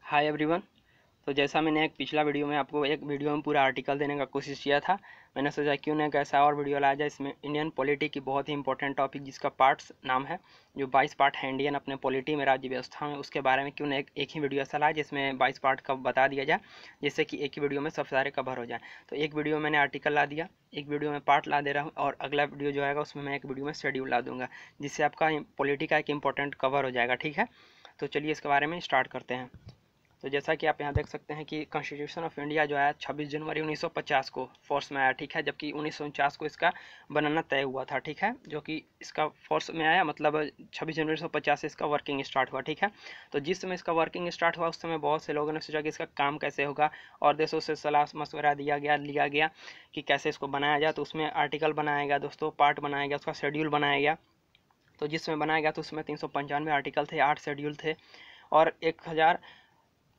Hi everyone. तो जैसा मैंने एक पिछला वीडियो में आपको एक वीडियो में पूरा आर्टिकल देने का कोशिश किया था, मैंने सोचा क्यों ना एक ऐसा और वीडियो लाया जाए। इसमें इंडियन पॉलिटी की बहुत ही इंपॉर्टेंट टॉपिक जिसका पार्ट्स नाम है, जो 22 पार्ट है इंडियन अपने पॉलिटी में, राज्य व्यवस्था में, उसके बारे में क्यों ना एक ही वीडियो ऐसा लाया जिसमें 22 पार्ट का बता दिया जाए, जिससे कि एक ही वीडियो में सब सारे कवर हो जाए। तो एक वीडियो में मैंने आर्टिकल ला दिया, एक वीडियो में पार्ट ला दे रहा हूँ, और अगला वीडियो जो आएगा उसमें मैं एक वीडियो में शेड्यूल ला दूंगा, जिससे आपका पॉलिटी का एक इंपॉर्टेंट कवर हो जाएगा। ठीक है, तो चलिए इसके बारे में स्टार्ट करते हैं। तो जैसा कि आप यहाँ देख सकते हैं कि कॉन्स्टिट्यूशन ऑफ इंडिया जो है 26 जनवरी 1950 को फोर्स में आया। ठीक है, जबकि 1949 को इसका बनाना तय हुआ था। ठीक है, जो कि इसका फोर्स में आया, मतलब 26 जनवरी 1950 से इसका वर्किंग स्टार्ट हुआ। ठीक है, तो जिस समय इसका वर्किंग स्टार्ट हुआ उस समय बहुत से लोगों ने सोचा कि इसका काम कैसे होगा, और देशों से सलाह मशवरा लिया गया कि कैसे इसको बनाया जाए। तो उसमें आर्टिकल बनाया गया दोस्तों, पार्ट बनाया गया, उसका शेड्यूल बनाया गया। तो जिस समय बनाया गया तो उसमें 395 आर्टिकल थे, 8 शेड्यूल थे, और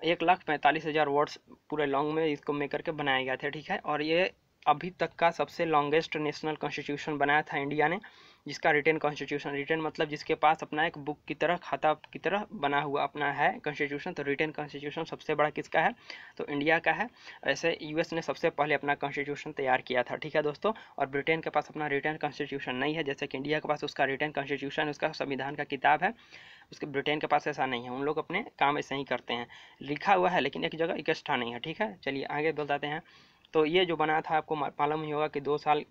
1,45,000 वर्ड्स पूरे लॉन्ग में इसको में करके बनाया गया था। ठीक है, और ये अभी तक का सबसे लॉन्गेस्ट नेशनल कॉन्स्टिट्यूशन बनाया था इंडिया ने, जिसका रिटन कॉन्स्टिट्यूशन, रिटन मतलब जिसके पास अपना एक बुक की तरह, खाता की तरह बना हुआ अपना है कॉन्स्टिट्यूशन। तो रिटन कॉन्स्टिट्यूशन सबसे बड़ा किसका है, तो इंडिया का है। ऐसे यूएस ने सबसे पहले अपना कॉन्स्टिट्यूशन तैयार किया था। ठीक है दोस्तों, और ब्रिटेन के पास अपना रिटन कॉन्स्टिट्यूशन नहीं है, जैसे कि इंडिया के पास उसका रिटन कॉन्स्टिट्यूशन, उसका संविधान का किताब है। उसके ब्रिटेन के पास ऐसा नहीं है, उन लोग अपने काम ऐसे ही करते हैं, लिखा हुआ है लेकिन एक जगह इकट्ठा नहीं है। ठीक है, चलिए आगे बताते हैं। तो ये जो बना था आपको मालूम ही होगा कि 2 साल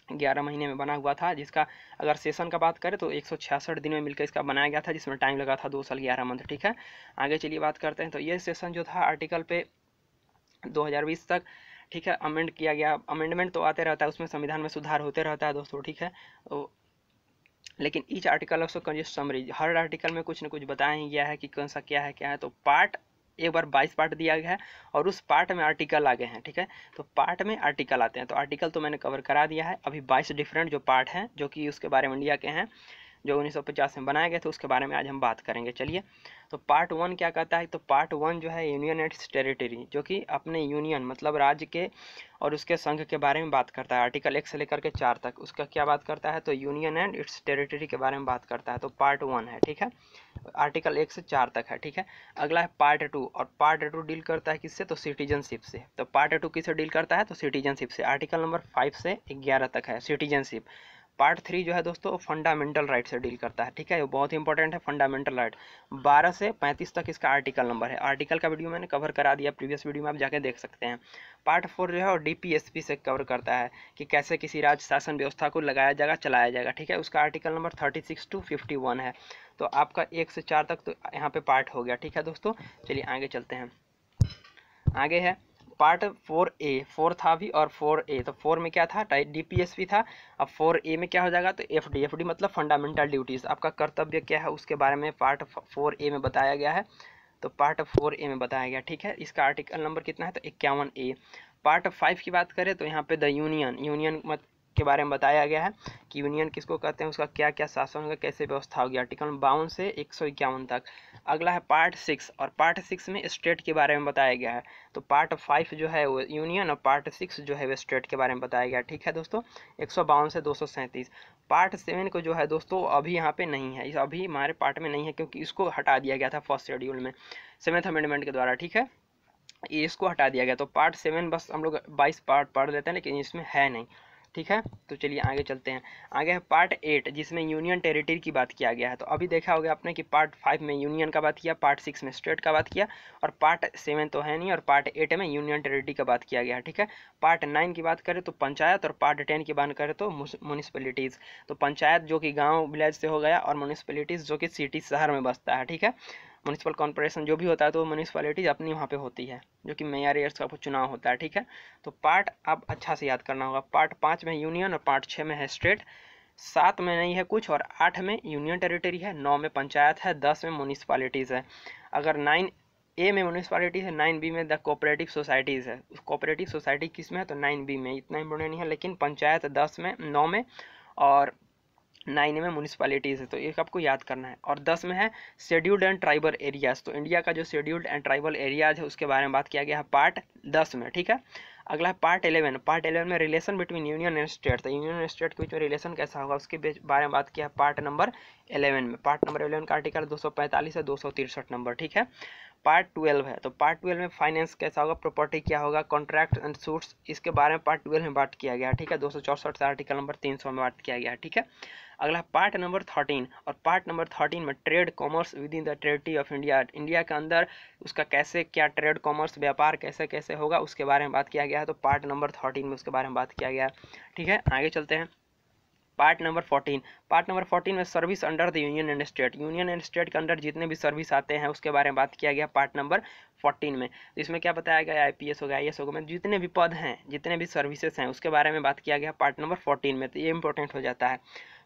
11 महीने में बना हुआ था, जिसका अगर सेशन का बात करें तो 166 दिन में मिलकर इसका बनाया गया था, जिसमें टाइम लगा था 2 साल 11 मंथ। ठीक है, आगे चलिए बात करते हैं। तो ये सेशन जो था आर्टिकल पे 2020 तक, ठीक है, अमेंड किया गया। अमेंडमेंट तो आते रहता है, उसमें संविधान में सुधार होते रहता है दोस्तों। ठीक है, तो लेकिन each article also consist summary, हर आर्टिकल में कुछ न कुछ बताया ही गया है कि कौन सा क्या है। तो पार्ट एक बार 22 पार्ट दिया गया है, और उस पार्ट में आर्टिकल आ गए हैं। ठीक है, तो पार्ट में आर्टिकल आते हैं, तो आर्टिकल तो मैंने कवर करा दिया है। अभी 22 डिफरेंट जो पार्ट हैं, जो कि उसके बारे में इंडिया के हैं, जो 1950 में बनाए गए थे, उसके बारे में आज हम बात करेंगे। चलिए, तो पार्ट 1 क्या कहता है, तो पार्ट 1 जो है यूनियन एंड इट्स टेरिटरी, जो कि अपने यूनियन मतलब राज्य के और उसके संघ के बारे में बात करता है। आर्टिकल 1 से लेकर के 4 तक उसका क्या बात करता है, तो यूनियन एंड इट्स टेरिटरी के बारे में बात करता है। तो पार्ट 1 है। ठीक है, आर्टिकल 1 से 4 तक है। ठीक है, अगला है पार्ट 2, और पार्ट 2 डील करता है किससे, तो सिटीजनशिप से। तो पार्ट 2 किससे डील करता है, तो सिटीजनशिप से। आर्टिकल नंबर 5 से 11 तक है सिटीजनशिप। पार्ट 3 जो है दोस्तों फंडामेंटल राइट से डील करता है। ठीक है, ये बहुत इंपॉर्टेंट है, फंडामेंटल राइट। 12 से 35 तक इसका आर्टिकल नंबर है। आर्टिकल का वीडियो मैंने कवर करा दिया प्रीवियस वीडियो में, आप जाके देख सकते हैं। पार्ट 4 जो है और डीपीएसपी से कवर करता है कि कैसे किसी राज्य शासन व्यवस्था को लगाया जाएगा, चलाया जाएगा। ठीक है, उसका आर्टिकल नंबर 36 to 51 है। तो आपका 1 से 4 तक तो यहाँ पे पार्ट हो गया। ठीक है दोस्तों, चलिए आगे चलते हैं। आगे है पार्ट 4A, 4 था भी और 4A। तो 4 में क्या था, डीपीएसपी था। अब 4A में क्या हो जाएगा, तो एफडी मतलब फंडामेंटल ड्यूटीज, आपका कर्तव्य क्या है उसके बारे में पार्ट 4A में बताया गया है। तो पार्ट 4A में बताया गया। ठीक है, इसका आर्टिकल नंबर कितना है, तो 51A। पार्ट 5 की बात करें तो यहाँ पे द यूनियन मत के बारे में बताया गया है कि यूनियन किसको कहते हैं, उसका क्या क्या शासन होगा, कैसे व्यवस्था होगी। आर्टिकल 52 से 151 तक। अगला है पार्ट 6, और पार्ट 6 में स्टेट के बारे में बताया गया है। तो पार्ट 5 जो है वो यूनियन, और पार्ट 6 जो है वो स्टेट के बारे में बताया गया। ठीक है दोस्तों, 152 से 237। पार्ट 7 को जो है दोस्तों अभी यहाँ पे नहीं है, इस अभी हमारे पार्ट में नहीं है, क्योंकि इसको हटा दिया गया था फर्स्ट शेड्यूल में 7th अमेंडमेंट के द्वारा। ठीक है, इसको हटा दिया गया। तो पार्ट 7 बस हम लोग 22 पार्ट पढ़ लेते हैं, लेकिन इसमें है नहीं। ठीक है, तो चलिए आगे चलते हैं। आगे है पार्ट 8, जिसमें यूनियन टेरिटरी की बात किया गया है। तो अभी देखा होगा आपने कि पार्ट 5 में यूनियन का बात किया, पार्ट 6 में स्टेट का बात किया, और पार्ट 7 तो है नहीं, और पार्ट 8 में यूनियन टेरिटरी का बात किया गया है। ठीक है, पार्ट 9 की बात करें तो पंचायत, और पार्ट 10 की बात करें तो म्यूनिसपैलिटीज़। तो पंचायत जो कि गाँव विलेज से हो गया, और म्यूनिसपैलिटीज़ जो कि सिटी शहर में बसता है। ठीक है, म्यूनिसिपल कॉर्पोरेशन जो भी होता है तो म्यूनिसपैलिटीज अपनी वहाँ पे होती है, जो कि मेयर एयर्स का चुनाव होता है। ठीक है, तो पार्ट आप अच्छा से याद करना होगा। पार्ट 5 में यूनियन, और पार्ट 6 में है स्टेट, 7 में नहीं है कुछ, और 8 में यूनियन टेरिटरी है, 9 में पंचायत है, 10 में म्यूनिसपैलिटीज़ है। अगर 9A में म्यूनिसपैलिटी है, 9B में द कोऑपरेटिव सोसाइटीज़ है। कोऑपरेटिव सोसाइटी किस में है, तो 9B में। इतना इंपॉर्टेंट नहीं है, लेकिन पंचायत 10 में, 9 में, और 9 में म्यूनिसपैलिटीज़ है। तो एक आपको याद करना है। और 10 में है शेड्यूल्ड एंड ट्राइबल एरियाज। तो इंडिया का जो शेड्यूल्ड एंड ट्राइबल एरियाज है उसके बारे में बात किया गया है पार्ट 10 में। ठीक है, अगला है पार्ट 11। पार्ट 11 में relation between union and state. तो यूनियन एंड स्टेट के बीच में रिलेशन कैसा होगा उसके बारे में बात किया है पार्ट नंबर 11 में। पार्ट नंबर 11 का आर्टिकल 245 से 263 नंबर। ठीक है, पार्ट 12 है, तो पार्ट 12 में फाइनेंस कैसा होगा, प्रॉपर्टी क्या होगा, कॉन्ट्रैक्ट एंड सूट्स, इसके बारे में पार्ट 12 में बात किया गया है, ठीक है। 264 से आर्टिकल नंबर 300 में बात किया गया है, ठीक है। अगला पार्ट नंबर 13, और पार्ट नंबर 13 में trade commerce with in the territory of India, India के अंदर उसका कैसे क्या ट्रेड कॉमर्स व्यापार कैसे कैसे होगा उसके बारे में बात किया गया है, तो पार्ट नंबर 13 में उसके बारे में बात किया गया है, ठीक है। आगे चलते हैं पार्ट नंबर 14। पार्ट नंबर 14 में service under the union and state, union and state के अंडर जितने भी सर्विस आते हैं उसके बारे में बात किया गया पार्ट नंबर 14 में। तो इसमें क्या बताया गया, IPS हो गया, IAS हो गया, जितने भी पद हैं जितने भी सर्विसेज हैं उसके बारे में बात किया गया पार्ट नंबर 14 में, तो ये इंपॉर्टेंट हो जाता है।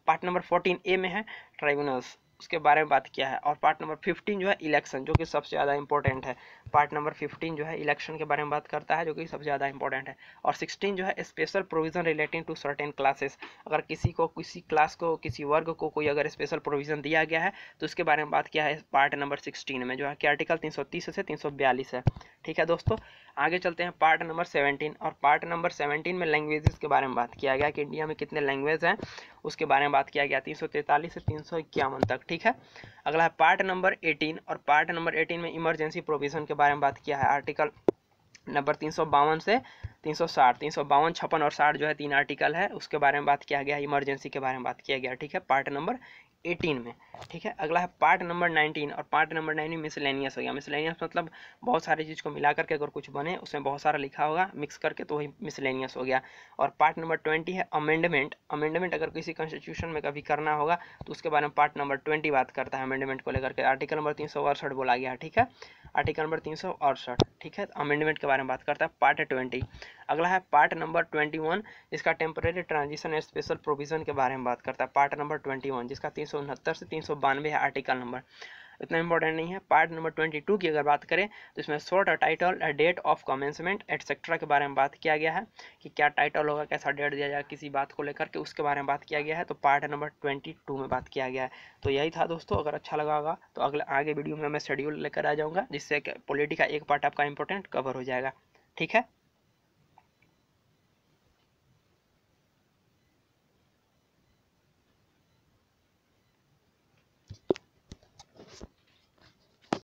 पार्ट नंबर 14A में है ट्राइब्यूनल्स, उसके बारे में बात किया है। और पार्ट नंबर 15 जो है इलेक्शन, जो कि सबसे ज़्यादा इंपॉर्टेंट है। पार्ट नंबर 15 जो है इलेक्शन के बारे में बात करता है, जो कि सबसे ज़्यादा इंपॉर्टेंट है। और 16 जो है special provision relating to certain classes, अगर किसी को किसी क्लास को किसी वर्ग को कोई अगर स्पेशल प्रोविजन दिया गया है तो उसके बारे में बात किया है पार्ट नंबर 16 में, जो है कि आर्टिकल 330 से 342 है, ठीक है दोस्तों। आगे चलते हैं पार्ट नंबर 17, और पार्ट नंबर 17 में लैंग्वेजेस के बारे में बात किया गया कि इंडिया में कितने लैंग्वेज हैं उसके बारे में बात किया गया 343 से 351 तक, ठीक है। अगला है पार्ट नंबर 18, और पार्ट नंबर 18 में इमरजेंसी प्रोविजन के बारे में बात किया है, आर्टिकल नंबर 352 से 360, 352, 56 और 60 जो है 3 आर्टिकल है, उसके बारे में बात किया गया, इमरजेंसी के बारे में बात किया गया, ठीक है, पार्ट नंबर 18 में, ठीक है। अगला है पार्ट नंबर 19, और पार्ट नंबर 19 मिसलेनियस हो गया। मिसलेनियस मतलब बहुत सारी चीज़ को मिला करके अगर कुछ बने उसमें बहुत सारा लिखा होगा मिक्स करके तो वही मिसलेनियस हो गया। और पार्ट नंबर 20 है अमेंडमेंट, अमेंडमेंट अगर किसी कॉन्स्टिट्यूशन में कभी करना होगा तो उसके बारे में पार्ट नंबर 20 बात करता है अमेंडमेंट को लेकर के, आर्टिकल नंबर 368 बोला गया है, ठीक है, आर्टिकल नंबर 368, ठीक है, अमेंडमेंट के बारे में बात करता है पार्ट 20। अगला है पार्ट नंबर 21, इसका temporary transition and special provision के बारे में बात करता है, पार्ट नंबर 21, जिसका 369 से 392 है आर्टिकल नंबर, इतना इंपॉर्टेंट नहीं है। पार्ट नंबर 22 की अगर बात करें तो इसमें short title, date of commencement etcetera के बारे में बात किया गया है कि क्या टाइटल होगा, कैसा डेट दिया जाएगा किसी बात को लेकर के, उसके बारे में बात किया गया है, तो पार्ट नंबर 22 में बात किया गया है। तो यही था दोस्तों, अगर अच्छा लगा होगा तो अगले आगे वीडियो में मैं शेड्यूल लेकर आ जाऊँगा, जिससे पॉलिटी का एक पार्ट आपका इंपॉर्टेंट कवर हो जाएगा, ठीक है।